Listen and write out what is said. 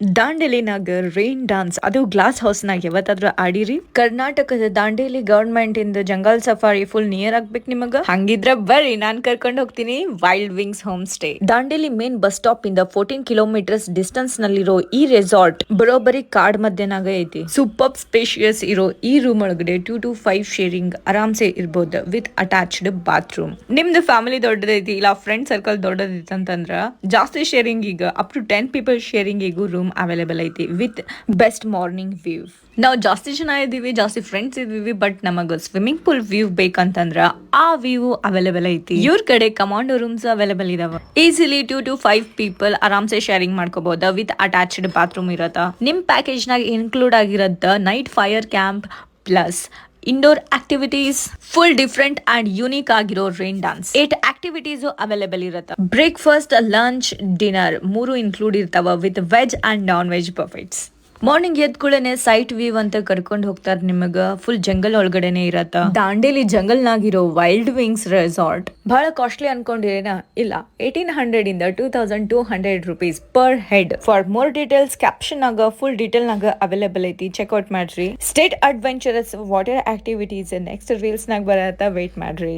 ದಾಂಡೇಲಿನಾಗ rain dance ಅದು glass ಹೌಸ್ನಾಗ ಯಾವತ್ತಾದ್ರೂ ಆಡಿರಿ? ಕರ್ನಾಟಕದ ದಾಂಡೇಲಿ ಗವರ್ಮೆಂಟ್ ಇಂದ ಜಂಗಲ್ ಸಫಾರಿ ಫುಲ್ ನಿಯರ್ ಆಗ್ಬೇಕು ನಿಮಗ. ಹಂಗಿದ್ರ ಬರ್ರಿ ನಾನ್ ಕರ್ಕೊಂಡು ಹೋಗ್ತೀನಿ wild wings home stay. Dandeli main bus stop ಇಂದ 14 ಕಿಲೋಮೀಟರ್ಸ್ ಡಿಸ್ಟೆನ್ಸ್ ನಲ್ಲಿರೋ ಈ ರೆಸಾರ್ಟ್ ಬರೋಬ್ಬರಿ ಕಾಡ್ ಮಧ್ಯನಾಗ ಐತಿ. ಸೂಪರ್ ಸ್ಪೇಷಿಯಸ್ ಇರೋ ಈ ರೂಮ್ ಒಳಗಡೆ 2 to 5 ಶೇರಿಂಗ್ ಆರಾಮ್ಸೆ ಇರ್ಬೋದು ವಿತ್ ಅಟ್ಯಾಚ್ಡ್ ಬಾತ್ರೂಮ್. ನಿಮ್ದು ಫ್ಯಾಮಿಲಿ ದೊಡ್ಡದೈತಿ ಇಲ್ಲ ಫ್ರೆಂಡ್ ಸರ್ಕಲ್ ದೊಡ್ಡದೈತಿ ಅಂತಂದ್ರ ಜಾಸ್ತಿ ಶೇರಿಂಗ್ ಈಗ up to 10 people sharing room available ಐತಿ ವಿತ್ ಬೆಸ್ಟ್ ಮಾರ್ನಿಂಗ್ ವ್ಯೂ. ನಾವು ಜಾಸ್ತಿ ಜನ ಇದೀವಿ, ಜಾಸ್ತಿ ಫ್ರೆಂಡ್ಸ್ ಇದೀವಿ, ಬಟ್ ನಮಗ ಸ್ವಿಮ್ಮಿಂಗ್ ಪೂಲ್ ವ್ಯೂ ಬೇಕಂತಂದ್ರ ಆ ವ್ಯೂ ಅವೈಲೇಬಲ್ ಐತಿ. ಇವ್ರ ಕಡೆ ಕಮಾಂಡೋ ರೂಮ್ಸ್ ಅವೈಲೇಬಲ್ ಇದಾವ. ಈಸಿಲಿ 2 to 5 ಪೀಪಲ್ ಆರಾಮ್ಸೆ ಶೇರಿಂಗ್ ಮಾಡ್ಕೋಬಹುದು ವಿತ್ ಅಟ್ಯಾಚ್ಡ್ ಬಾತ್ರೂಮ್ ಇರತ್ತ. ನಿಮ್ ಪ್ಯಾಕೇಜ್ ನಾಗ ಇನ್ಕ್ಲೂಡ್ ಆಗಿರತ್ತ night fire camp plus indoor activities, full different and unique ಆಗಿರೋ ರೈನ್ ಡಾನ್ಸ್. 8 ಆಕ್ಟಿವಿಟೀಸ್ ಅವೈಲೇಬಲ್ ಇರತ್ತ. ಬ್ರೇಕ್ಫಾಸ್ಟ್, ಲಂಚ್, ಡಿನ್ನರ್ 3 ಇನ್ಕ್ಲೂಡ್ ಇರ್ತಾವ with veg and non veg buffets. Morning ಎದ್ದ ಕೂಡನೆ ಸೈಟ್ ವ್ಯೂ ಅಂತ ಕರ್ಕೊಂಡು ಹೋಗ್ತಾರ ನಿಮಗ. ಫುಲ್ ಜಂಗಲ್ ಒಳಗಡೆನೆ ಇರತ್ತ. ದಾಂಡೇಲಿ ಜಂಗಲ್ ನಾಗಿರೋ ವೈಲ್ಡ್ ವಿಂಗ್ಸ್ ರೆಸಾರ್ಟ್ ಬಹಳ ಕಾಸ್ಟ್ಲಿ ಅನ್ಕೊಂಡಿರೇನಾ? ಇಲ್ಲ, 1800 ಇಂದ 2200 rupees per head. For more details caption ಆಗ ಫುಲ್ ಡೀಟೇಲ್ ನಾಗ ಅವೈಲೇಬಲ್ ಐತಿ, ಚೆಕ್ಔಟ್ ಮಾಡ್ರಿ. State adventurous water activities next reels ನಾಗ ಬರತ್ತ, ವೇಟ್ ಮಾಡ್ರಿ.